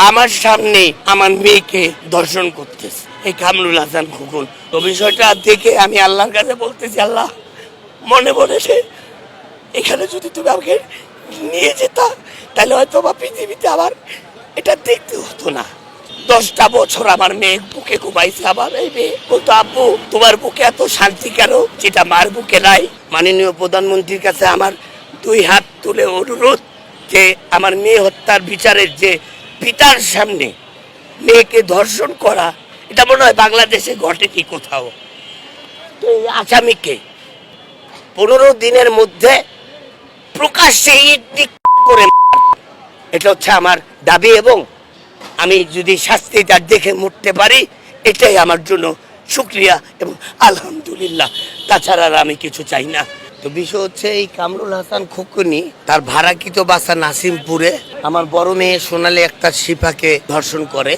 আমার সামনে আমার মেয়েকে ধর্ষণ করতেছে এই কামরুল হাসান খোকন। তো বিষয়টা দেখে আমি আল্লাহর কাছে বলতেছি, আল্লাহ মনে বলেছে এখানে যদি তুমি আমাকে নিয়ে যেতা তাহলে হয়তো বা পৃথিবীতে আবার এটা দেখতে হতো না। 10টা বছর আমার মেয়ে বুকে ঘুমাইছে। আমার এই মেয়ে বলতো, আব্বু তোমার বুকে এত শান্তি কেন, যেটা মার বুকে নাই। মাননীয় প্রধানমন্ত্রীর কাছে আমার 2 হাত তুলে অনুরোধ যে আমার মেয়ে হত্যার বিচারের যে পিতার সামনে মেয়েকে ধর্ষণ করা, এটা মনে হয় বাংলাদেশে ঘটেনি কোথাও। তো এই আসামিকে 15 দিনের মধ্যে প্রকাশ্যে ইট করে, এটা হচ্ছে আমার দাবি। এবং আমি যদি শাস্তি তার দেখে মরতে পারি এটাই আমার জন্য শুকরিয়া এবং আলহামদুলিল্লাহ, তাছাড়া আর আমি কিছু চাই না। তো বিষয় হচ্ছে এই কামরুল হাসান খোকনি তার ভাড়াকৃত বাসা নাসিমপুরে আমার বড় মেয়ে সোনালী আক্তার শিফাকে ধর্ষণ করে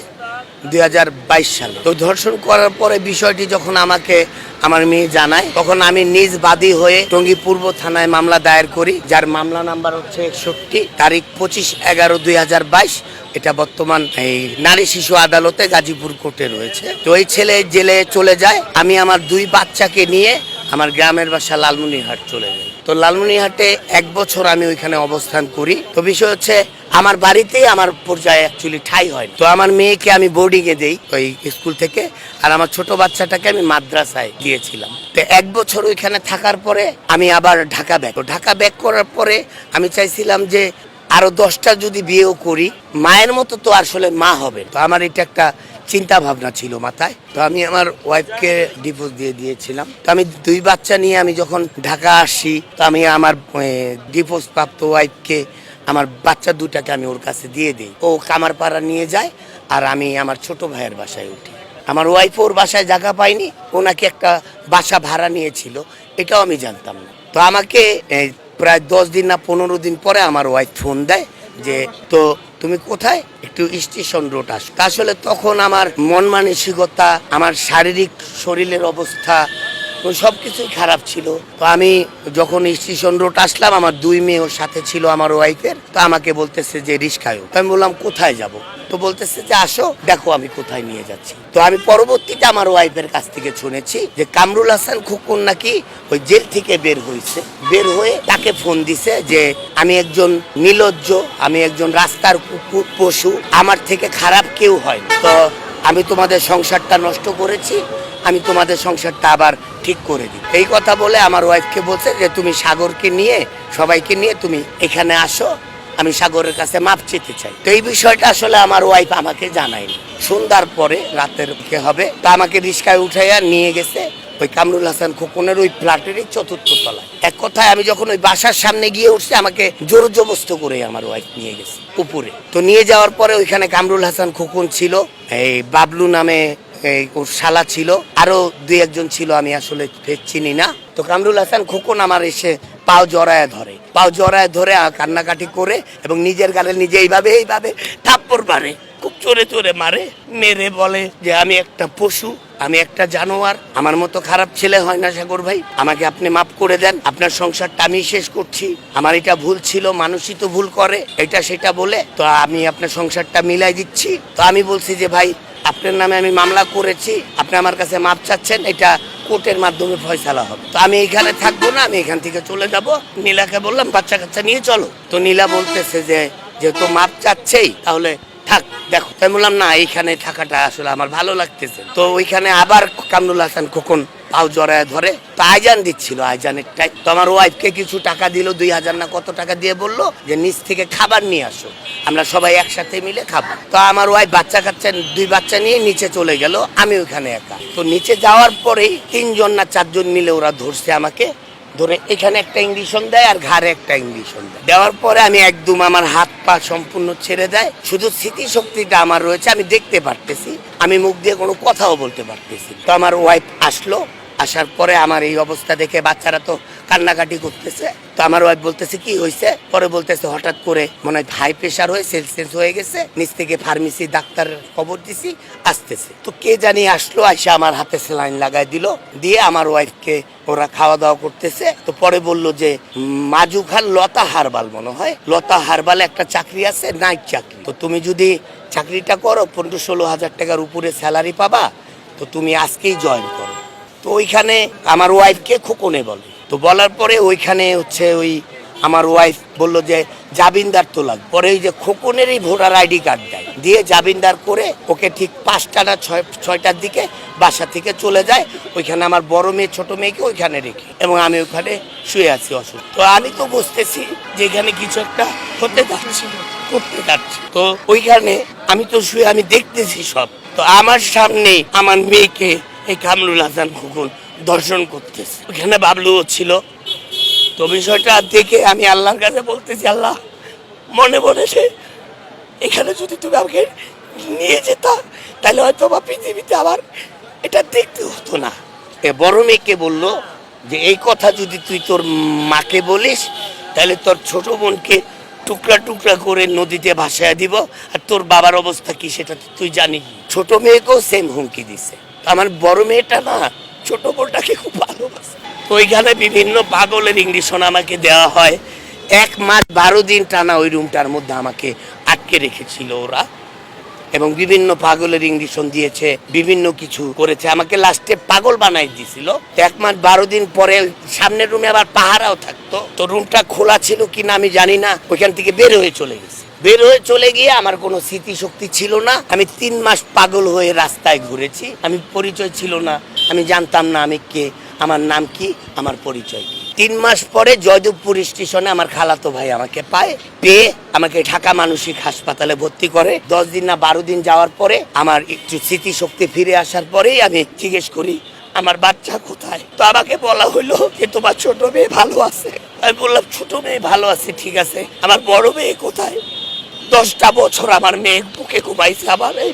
2022 সালে। তো ধর্ষণ করার পরে বিষয়টি যখন আমাকে আমার মেয়ে জানায়, তখন আমি নিজ বাদী হয়ে টঙ্গী পূর্ব থানায় মামলা দায়ের করি, যার মামলা নাম্বার হচ্ছে 61, তারিখ 25/11/2022। এটা বর্তমান এই নারী শিশু আদালতে গাজীপুর কোর্টে রয়েছে। তো এই ছেলে জেলে চলে যায়, আমি আমার 2 বাচ্চাকে নিয়ে আমার গ্রামের বাসা লালমনিরহাট চলে যাই। তো লালমনিরহাটে 1 বছর আমি ওইখানে অবস্থান করি। তো বিষয় হচ্ছে আমার বাড়িতেই আমার পর্যায়ে অ্যাকচুয়ালি ঠাই হয়। তো আমার মেয়েকে আমি বোর্ডিংয়ে দেই ওই স্কুল থেকে, আর আমার ছোট বাচ্চাটাকে আমি মাদ্রাসায় দিয়েছিলাম। তো 1 বছর ওইখানে থাকার পরে আমি আবার ঢাকা ব্যাক করার পরে আমি চাইছিলাম যে আরো 10টা যদি বিয়েও করি, মায়ের মতো তো আসলে মা হবে। তো আমার এটা একটা চিন্তা ভাবনা ছিল মাথায়। তো আমি আমার ওয়াইফকে ডিভোর্স দিয়ে দিয়েছিলাম। তো আমি 2 বাচ্চা নিয়ে আমি যখন ঢাকা আসি, তো আমি আমার ডিভোর্স প্রাপ্ত ওয়াইফকে আমার বাচ্চা 2টাকে আমি ওর কাছে দিয়ে দিই। ও কামারপাড়া নিয়ে যায়, আর আমি আমার ছোট ভাইয়ের বাসায় উঠি। আমার ওয়াইফ ওর বাসায় জায়গা পায়নি, ওনাকে একটা বাসা ভাড়া নিয়েছিল, এটাও আমি জানতাম না। তো আমাকে প্রায় 10 দিন না 15 দিন পরে আমার ওয়াইফ ফোন দেয় যে তো তুমি কোথায়, একটু স্টেশন রোড আসো। আসলে তখন আমার মন মানসিকতা, আমার শারীরিক শরীরের অবস্থা সবকিছুই খারাপ ছিল। তো আমি যখন স্টেশন রোড আসলাম, আমার 2 মেয়ে ওর সাথে ছিল আমার ওয়াইফের। তো আমাকে বলতেছে যে রিস্কায়। তো আমি বললাম কোথায় যাব? তো বলতেছে যে আসো দেখো আমি কোথায় নিয়ে যাচ্ছি। তো আমি পরবর্তীতে আমার ওয়াইফের কাছ থেকে শুনেছি যে কামরুল হাসান খোকন নাকি ওই জেল থেকে বের হয়ে তাকে ফোন দিছে যে আমি একজন নির্লজ্জ, আমি একজন রাস্তার কুকুর পশু, আমার থেকে খারাপ কেউ হয়। তো আমি তোমাদের সংসারটা নষ্ট করেছি, আমি তোমাদের সংসারটা আবার ঠিক করে দিই। এই কথা বলে আমার ওয়াইফকে বলছে যে তুমি সাগরকে নিয়ে, সবাইকে নিয়ে তুমি এখানে আসো, আমি সাগরের কাছে মাপ চেতে চাই। তো এই বিষয়টা আসলে আমার ওয়াইফ আমাকে জানায়নি। সন্ধ্যার পরে রাতের কে হবে, তা আমাকে রিস্কায় উঠাইয়া নিয়ে গেছে ওই কামরুল হাসান খোকনের ওই ফ্ল্যাটেরই 4র্থ তলায়। এক কথায় আমি যখন ওই বাসার সামনে গিয়ে উঠছি, আমাকে জোর জবস্ত করে আমার ওয়াইফ নিয়ে গেছে উপরে। তো নিয়ে যাওয়ার পরে ওইখানে কামরুল হাসান খোকন ছিল, এই বাবলু নামে ওর শালা ছিল, আরো 2-1জন ছিল, আমি আসলে চিনি না। তো কামরুল হাসান খোকন আমার এসে পাও জড়ায় ধরে কান্নাকাটি করে এবং নিজের গালে নিজে এইভাবে থাপ্পড় মারে, খুব জোরে মারে। মেরে বলে যে আমি একটা পশু, আমি একটা জানোয়ার, আমার মতো খারাপ ছেলে হয় না সাগর ভাই, আমাকে আপনি মাফ করে দেন, আপনার সংসারটা আমি শেষ করছি, আমার এটা ভুল ছিল, মানুষই তো ভুল করে, এটা সেটা বলে। তো আমি আপনার সংসারটা মিলাই দিচ্ছি। তো আমি বলছি যে ভাই আপনার নামে আমি মামলা করেছি, আপনি আমার কাছে মাপ চাচ্ছেন, এটা কোর্টের মাধ্যমে ফয়সালা হবে। তো আমি এখানে থাকবো না, আমি এখান থেকে চলে যাব। নীলাকে বললাম বাচ্চা কাচ্চা নিয়ে চলো। তো নীলা বলতেছে যে যেহেতু মাপ চাচ্ছেই তাহলে থাক, দেখো। তাই বললাম না, এইখানে থাকাটা আসলে আমার ভালো লাগতেছে। তো ওইখানে আবার কামরুল হাসান খোকন পাও জড়ায় ধরে। তো আইজান দিচ্ছিল, আইজানের টাইম। তো আমার ওয়াইফকে কিছু টাকা দিল, 2000 না কত টাকা দিয়ে বললো যে নিচ থেকে খাবার নিয়ে আসো, আমরা সবাই একসাথে মিলে খাবো। তো আমার ওয়াইফ বাচ্চা কাচ্চা 2 বাচ্চা নিয়ে নিচে চলে গেল, আমি ওইখানে একা। তো নিচে যাওয়ার পরেই 3জন না 4জন মিলে ওরা ধরছে আমাকে, ধরে এখানে একটা ইঞ্জেকশন দেয় আর ঘাড়ে একটা ইঞ্জেকশন দেওয়ার পরে আমি একদম আমার হাত পা সম্পূর্ণ ছেড়ে দেয়। শুধু স্মৃতিশক্তিটা আমার রয়েছে, আমি দেখতে পারতেছি, আমি মুখ দিয়ে কোনো কথাও বলতে পারতেছি। তো আমার ওয়াইফ আসলো, আসার পরে আমার এই অবস্থা দেখে বাচ্চারা তো কান্নাকাটি করতেছে। তো আমার ওয়াইফ বলতেছে কি হয়েছে, পরে বলতেছে হঠাৎ করে মনে হয় হাই প্রেশার হয়ে সেলসেন্স হয়ে গেছে, নিচ থেকে ফার্মেসি ডাক্তার খবর দিছি, আসতেছে। তো কে জানি আসলো, আইসা আমার হাতে স্যালাইন লাগাই দিল, দিয়ে আমার ওয়াইফকে ওরা খাওয়া দাওয়া করতেছে। তো পরে বললো যে মাজু খান লতা হারবাল, মনে হয় লতা হারবাল একটা চাকরি আছে, নাইট চাকরি, তো তুমি যদি চাকরিটা করো, 15-16 হাজার টাকার উপরে স্যালারি পাবা, তো তুমি আজকেই জয়েন করো। তো ওইখানে আমার ওয়াইফকে খোকনে বলে। তো বলার পরে ওইখানে হচ্ছে ওই আমার ওয়াইফ বলল যে জামিনদার তো লাগবে। পরে ওই যে খোকনেরই ভোটার আইডি কার্ড দেয়, দিয়ে জামিনদার করে ওকে ঠিক 5টা না 6টার দিকে বাসা থেকে চলে যায়। ওইখানে আমার বড় মেয়ে ছোট মেয়েকে ওইখানে রেখে, এবং আমি ওখানে শুয়ে আছি অসুস্থ। তো আমি তো বুঝতেছি যে এখানে কিছু একটা হতে যাচ্ছে, করতে যাচ্ছে। তো ওইখানে আমি তো শুয়ে আমি দেখতেছি সব। তো আমার সামনে আমার মেয়েকে এই কামরুল হাসান খোকন দর্শন করতেছে, ওইখানে বাবলুও ছিল। তো বিষয়টা দেখে আমি আল্লাহর কাছে বলতেছি, আল্লাহ মনে পড়েছে এখানে যদি তুমি আমাকে নিয়ে যেতা, তাহলে হয়তো বা পৃথিবীতে আবার এটা দেখতে হতো না। এ বড় মেয়েকে বললো যে এই কথা যদি তুই তোর মাকে বলিস, তাহলে তোর ছোট বোনকে টুকরা টুকরা করে নদীতে ভাসায় দিব, আর তোর বাবার অবস্থা কি সেটা তুই জানিস। ছোট মেয়েকেও সেম হুমকি দিছে। আমার বড় মেয়েটা না ছোট বোনটাকে খুব ভালোবাসে। ওইখানে বিভিন্ন পাগলের ইংলিশন আমাকে দেওয়া হয়। 1 মাস 12 দিন টানা ওই রুমটার মধ্যে আমাকে আটকে রেখেছিল ওরা, এবং বিভিন্ন পাগলের ইংলিশন দিয়েছে, বিভিন্ন কিছু করেছে, আমাকে লাস্টে পাগল বানাই দিয়েছিল। 1 মাস 12 দিন পরে সামনের রুমে আবার পাহারাও থাকতো। তো রুমটা খোলা ছিল কিনা আমি জানি না, ওইখান থেকে বের হয়ে চলে গেছে। বের হয়ে চলে গিয়ে আমার কোনো স্মৃতিশক্তি ছিল না। আমি 3 মাস পাগল হয়ে রাস্তায় ঘুরেছি। আমি পরিচয় ছিল না, আমি জানতাম না আমি কে, আমার নাম কি, আমার পরিচয় কি। 3 মাস পরে জয়দেবপুর স্টেশনে আমার খালাতো ভাই আমাকে পায়, পেয়ে আমাকে ঢাকা মানসিক হাসপাতালে ভর্তি করে। 10 দিন না 12 দিন যাওয়ার পরে আমার একটু স্মৃতিশক্তি ফিরে আসার পরেই আমি জিজ্ঞেস করি আমার বাচ্চা কোথায়। তো আমাকে বলা হলো যে তোমার ছোট মেয়ে ভালো আছে। আমি বললাম ছোট মেয়ে ভালো আছে, ঠিক আছে, আমার বড় মেয়ে কোথায়? 10টা বছর আমার মেয়ে বুকে ঘুমাইছে। আমার এই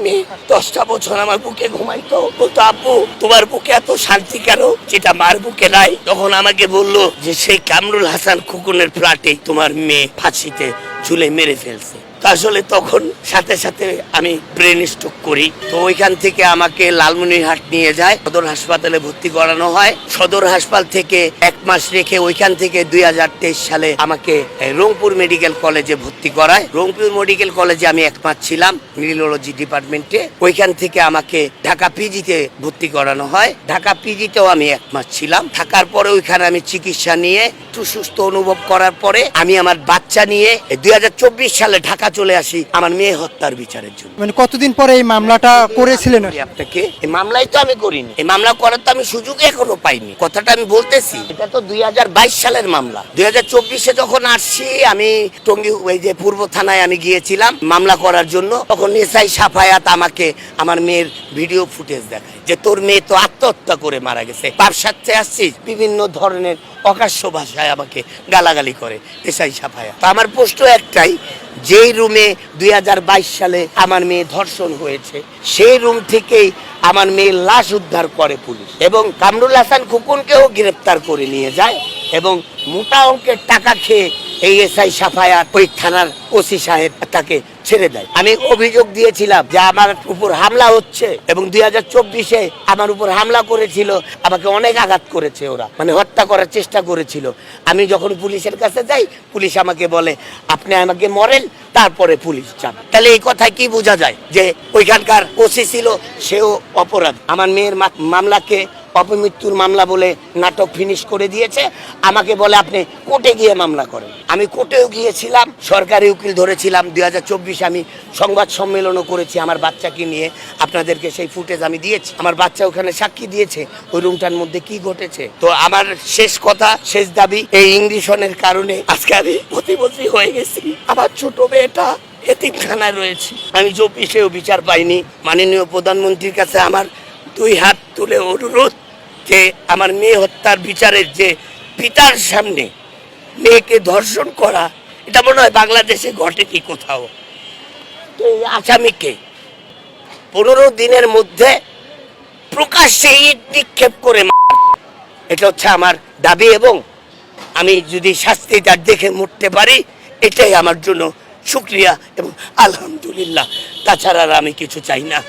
মেয়ে 10টা বছর আমার বুকে ঘুমাইতো। বলতো আব্বু তোমার বুকে এত শান্তি কেন, যেটা মার বুকে নাই? তখন আমাকে বললো যে সেই কামরুল হাসান খোকনের ফ্ল্যাটে তোমার মেয়ে ফাঁসিতে ঝুলে মেরে ফেলছে। আসলে তখন সাথে সাথে আমি ব্রেন স্ট্রোক করি। তো ওইখান থেকে আমাকে লালমনিরহাট নিয়ে যায়, সদর হাসপাতালে ভর্তি করানো হয়। সদর হাসপাতাল থেকে 1 মাস রেখে ওইখান থেকে 2023 সালে আমাকে রংপুর মেডিকেল কলেজে ভর্তি করায়। রংপুর মেডিকেল কলেজে আমি 1 মাস ছিলাম নিউরোলজি ডিপার্টমেন্টে। ওইখান থেকে আমাকে ঢাকা পিজিতে ভর্তি করানো হয়। ঢাকা পিজিতেও আমি 1 মাস ছিলাম। থাকার পরে ওইখানে আমি চিকিৎসা নিয়ে একটু সুস্থ অনুভব করার পরে আমি আমার বাচ্চা নিয়ে 2024 সালে ঢাকা চলে আসি আমার মেয়ে হত্যার বিচারের জন্য। মানে কতদিন পরে এই মামলাটা করেছিলেন? আপনাকে এই মামলাই তো আমি করিনি, এই মামলা করার তো আমি সুযোগ এখনো পাইনি। কথাটা আমি বলতেছি, এটা তো 2022 সালের মামলা। 2024-এ যখন আসছি আমি টঙ্গী ওই যে পূর্ব থানায় আমি গিয়েছিলাম মামলা করার জন্য। তখন এসআই সাফায়াত আমাকে আমার মেয়ের ভিডিও ফুটেজ দেখায় যে তোর মেয়ে তো আত্মহত্যা করে মারা গেছে, পাপসাচ্ছে আসছিস, বিভিন্ন ধরনের অকাশ্য ভাষায় আমাকে গালাগালি করে এসআই সাফায়াত। তো আমার প্রশ্ন একটাই, যেই রুমে 2022 সালে আমার মেয়ে ধর্ষণ হয়েছে সেই রুম থেকেই আমার মেয়ের লাশ উদ্ধার করে পুলিশ, এবং কামরুল হাসান খোকনকেও গ্রেফতার করে নিয়ে যায়, এবং মোটা অঙ্কের টাকা খেয়ে এই এসআই সাফায়াত ওই থানার ওসি সাহেব তাকে ছেড়ে দেয়। আমি অভিযোগ দিয়েছিলাম যে আমার উপর হামলা হচ্ছে, এবং 2024-এ আমার উপর হামলা করেছিল, আমাকে অনেক আঘাত করেছে ওরা, মানে হত্যা করার চেষ্টা করেছিল। আমি যখন পুলিশের কাছে যাই, পুলিশ আমাকে বলে আপনি আমাকে মরেন তারপরে পুলিশ যাবে। তাহলে এই কথায় কি বোঝা যায় যে ওইখানকার ওসি ছিল সেও অপরাধ। আমার মেয়ের মামলাকে অপমৃত্যুর মামলা বলে নাটক ফিনিশ করে দিয়েছে, আমাকে বলে আপনি কোর্টে গিয়ে মামলা করেন। আমি কোর্টেও গিয়েছিলাম, সরকারি উকিল ধরেছিলাম। 2024 আমি সংবাদ সম্মেলনও করেছি আমার বাচ্চাকে নিয়ে, আপনাদেরকে সেই ফুটেজ আমি দিয়েছি। আমার বাচ্চা ওখানে সাক্ষী দিয়েছে ওই রুমটার মধ্যে কি ঘটেছে। তো আমার শেষ কথা, শেষ দাবি, এই ইংলিশনের কারণে আজকে আমি প্রতিবন্ধী হয়ে গেছি। আমার ছোট মেয়েটা এতিমখানায় রয়েছে। আমি 24-এও বিচার পাইনি। মাননীয় প্রধানমন্ত্রীর কাছে আমার 2 হাত তুলে অনুরোধ যে আমার মেয়ে হত্যার বিচারের যে পিতার সামনে মেয়েকে ধর্ষণ করা, এটা মনে হয় বাংলাদেশে ঘটেনি কোথাও। তো এই আসামিকে 15 দিনের মধ্যে প্রকাশ্যে ইট নিক্ষেপ করে এটা হচ্ছে আমার দাবি, এবং আমি যদি শাস্তিটা দেখে মরতে পারি এটাই আমার জন্য শুকরিয়া এবং আলহামদুলিল্লাহ। তাছাড়া আর আমি কিছু চাই না।